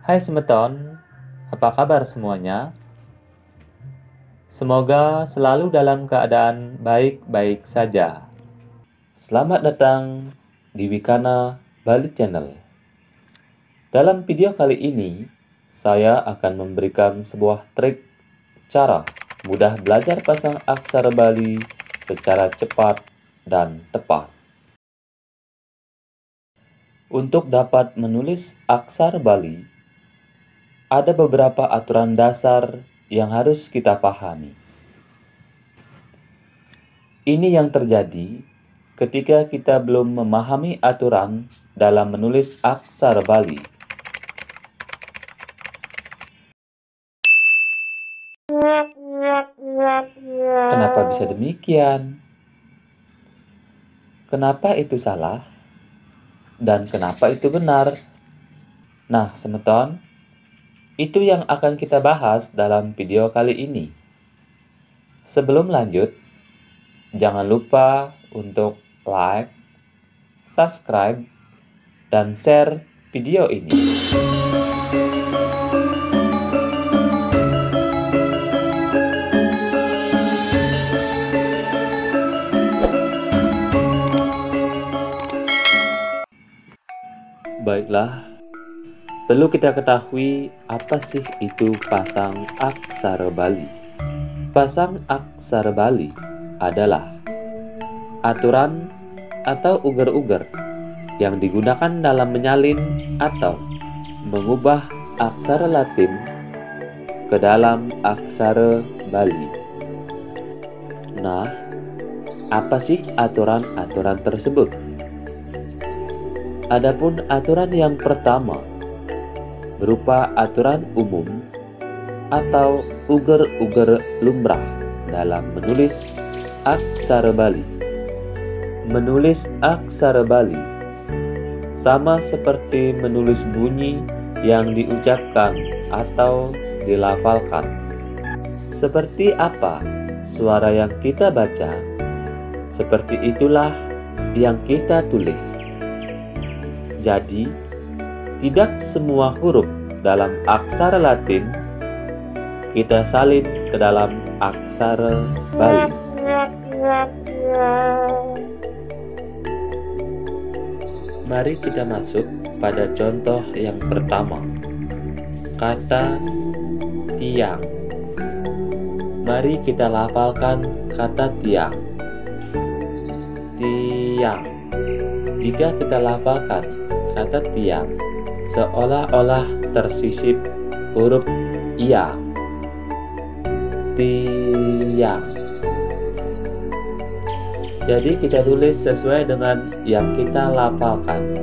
Hai Semeton, apa kabar semuanya? Semoga selalu dalam keadaan baik-baik saja. Selamat datang di Wikana Bali Channel. Dalam video kali ini, saya akan memberikan sebuah trik cara mudah belajar pasang aksara Bali secara cepat dan tepat. Untuk dapat menulis aksara Bali, ada beberapa aturan dasar yang harus kita pahami. Ini yang terjadi ketika kita belum memahami aturan dalam menulis aksara Bali. Kenapa bisa demikian? Kenapa itu salah? Dan kenapa itu benar? Nah, Semeton, itu yang akan kita bahas dalam video kali ini. Sebelum lanjut, jangan lupa untuk like, subscribe, dan share video ini. Baiklah, perlu kita ketahui apa sih itu pasang aksara Bali. Pasang aksara Bali adalah aturan atau uger-uger yang digunakan dalam menyalin atau mengubah aksara Latin ke dalam aksara Bali. Nah, apa sih aturan-aturan tersebut? Adapun aturan yang pertama berupa aturan umum atau uger-uger lumrah dalam menulis aksara Bali. Menulis aksara Bali sama seperti menulis bunyi yang diucapkan atau dilafalkan. Seperti apa suara yang kita baca, seperti itulah yang kita tulis. Jadi, tidak semua huruf dalam aksara Latin kita salin ke dalam aksara Bali. Mari kita masuk pada contoh yang pertama. Kata tiang. Mari kita lafalkan kata tiang. Tiang. Jika kita lafalkan kata tiang, seolah-olah tersisip huruf ia. Tiang. Jadi kita tulis sesuai dengan yang kita lafalkan.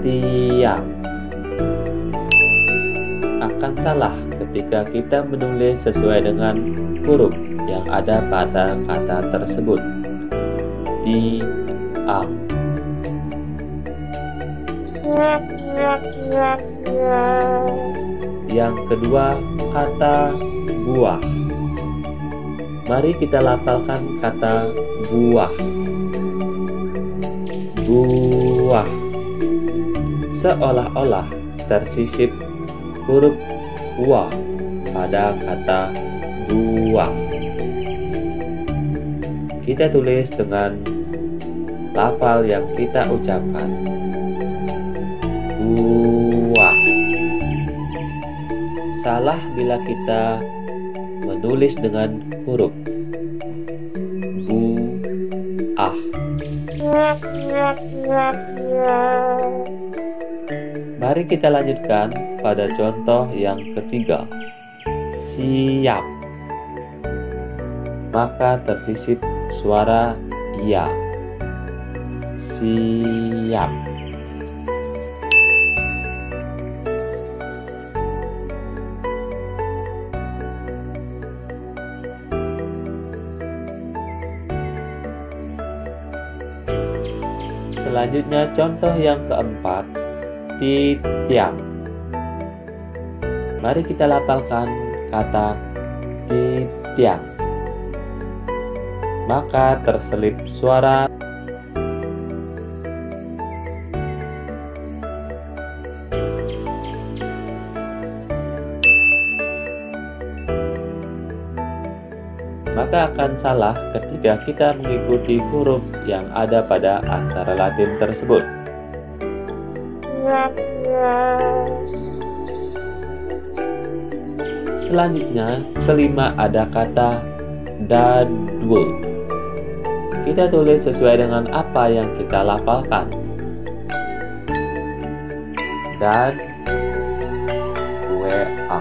Tiang. Akan salah ketika kita menulis sesuai dengan huruf yang ada pada kata tersebut. Tiang. Yang kedua, kata buah. Mari kita lafalkan kata buah. Buah. Seolah-olah tersisip huruf wa pada kata buah. Kita tulis dengan lafal yang kita ucapkan. Buah. Salah bila kita menulis dengan huruf bu-ah. Mari kita lanjutkan pada contoh yang ketiga. Siap. Maka tersisip suara iya. Siap. Selanjutnya contoh yang keempat, titiang. Mari kita lafalkan kata titiang. Maka terselip suara maka akan salah ketika kita mengikuti huruf yang ada pada aksara Latin tersebut. Selanjutnya, kelima ada kata dadwul. Kita tulis sesuai dengan apa yang kita lafalkan. Dan WA.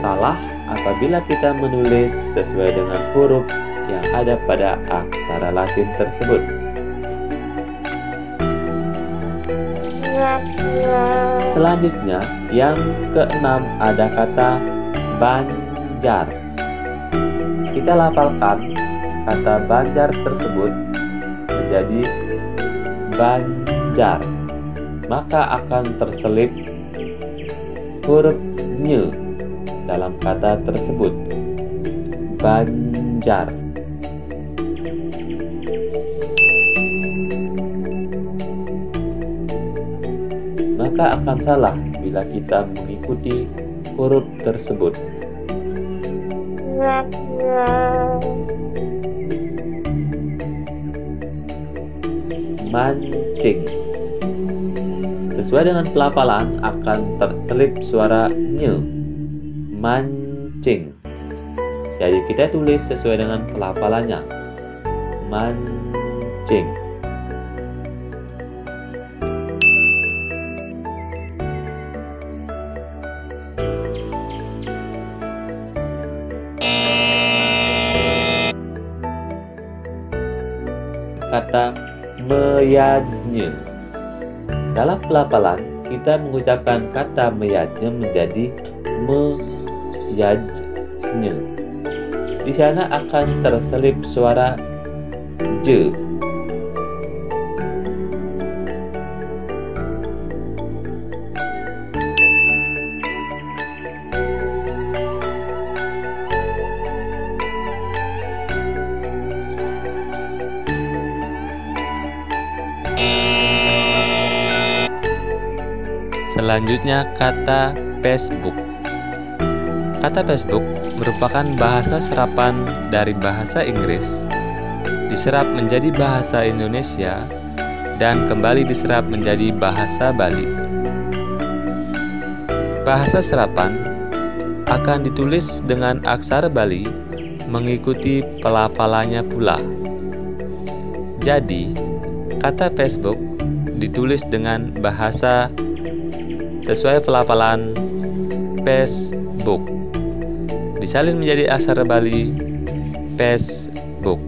Salah apabila kita menulis sesuai dengan huruf yang ada pada aksara Latin tersebut. Selanjutnya, yang keenam ada kata Banjar. Kita lafalkan kata Banjar tersebut menjadi Banjar, maka akan terselip huruf nye dalam kata tersebut, Banjar. Maka akan salah bila kita mengikuti huruf tersebut. Mancing. Sesuai dengan pelafalan akan terselip suara nye. Mancing. Jadi kita tulis sesuai dengan pelafalannya. Mancing. Kata meyadnya. Dalam pelafalan kita mengucapkan kata meyadnya menjadi meyadnya. Di sana akan terselip suara je. Selanjutnya kata Facebook. Kata Facebook merupakan bahasa serapan dari bahasa Inggris, diserap menjadi bahasa Indonesia, dan kembali diserap menjadi bahasa Bali. Bahasa serapan akan ditulis dengan aksara Bali mengikuti pelafalannya pula. Jadi, kata Facebook ditulis dengan bahasa sesuai pelafalan Facebook, disalin menjadi aksara Bali Facebook.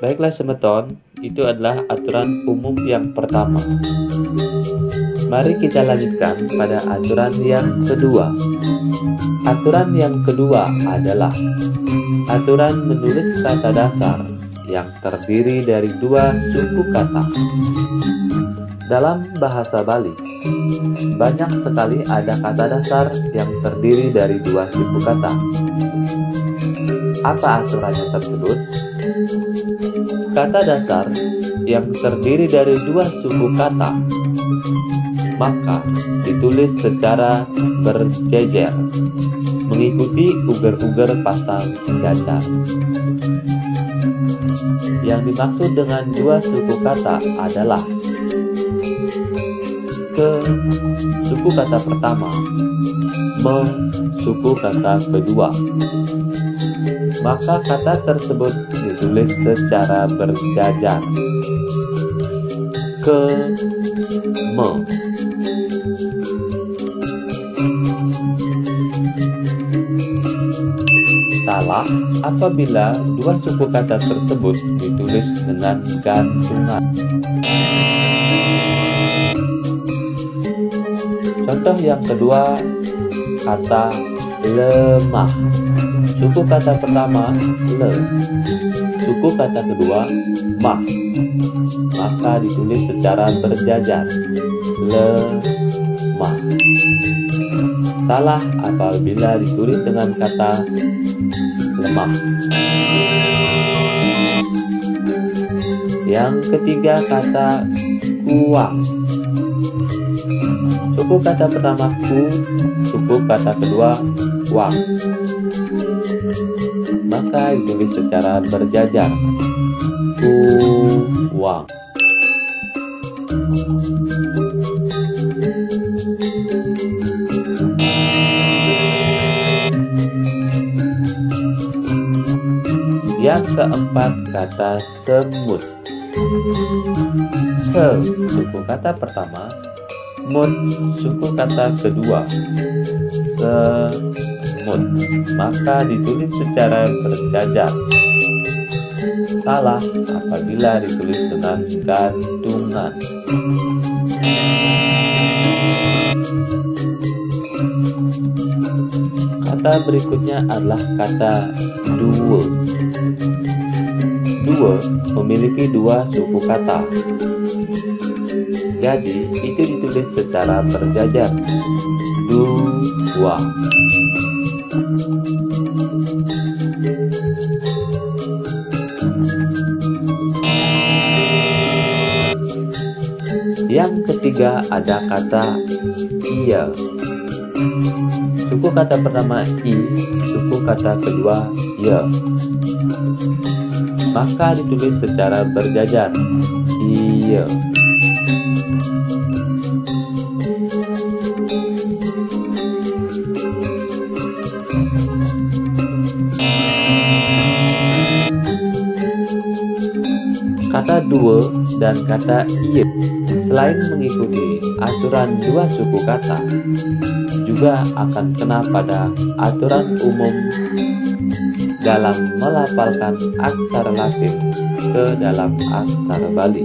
Baiklah semeton, itu adalah aturan umum yang pertama. Mari kita lanjutkan pada aturan yang kedua. Aturan yang kedua adalah aturan menulis kata dasar yang terdiri dari dua suku kata. Dalam bahasa Bali, banyak sekali ada kata dasar yang terdiri dari dua suku kata. Apa aturannya tersebut? Kata dasar yang terdiri dari dua suku kata maka ditulis secara berjejer mengikuti uger-uger pasang jajar. Yang dimaksud dengan dua suku kata adalah ke suku kata pertama, me suku kata kedua. Maka kata tersebut ditulis secara berjajar. Ke me. Salah apabila dua suku kata tersebut ditulis dengan gantungan. Contoh yang kedua, kata lemah. Suku kata pertama le, suku kata kedua mah, maka ditulis secara berjajar lemah. Salah apabila ditulis dengan kata lemah. Yang ketiga, kata kuang. Suku kata pertama ku, suku kata kedua wang. Maka ditulis secara berjajar. Kuwang. Yang keempat, kata semut. Se, suku kata pertama. Mut, suku kata kedua. Semut. Maka ditulis secara berjajar. Salah apabila ditulis dengan gantungan. Kata berikutnya adalah kata dua. Dua memiliki dua suku kata. Jadi itu ditulis secara berjajar. Dua. Yang ketiga ada kata iya. Suku kata pertama i, suku kata kedua ya. Maka ditulis secara berjajar. Iya. Kata dua dan kata iya selain mengikuti aturan dua suku kata, juga akan kena pada aturan umum dalam melafalkan aksara Latin ke dalam aksara Bali.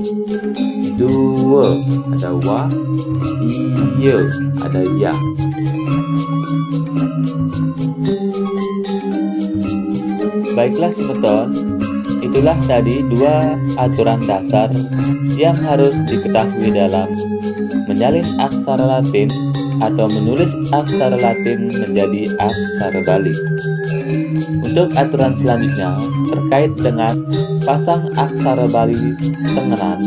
Dua ada wa, iya ada ya. Baiklah semeton, itulah tadi dua aturan dasar yang harus diketahui dalam menyalin aksara Latin atau menulis aksara Latin menjadi aksara Bali. Untuk aturan selanjutnya terkait dengan pasang aksara Bali tengenan,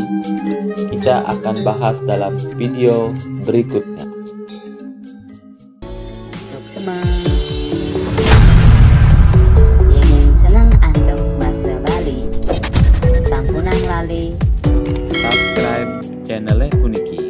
kita akan bahas dalam video berikutnya. Untuk semua ingin senang andong bahasa Bali, sampunan lali Subscribe channel Puniki.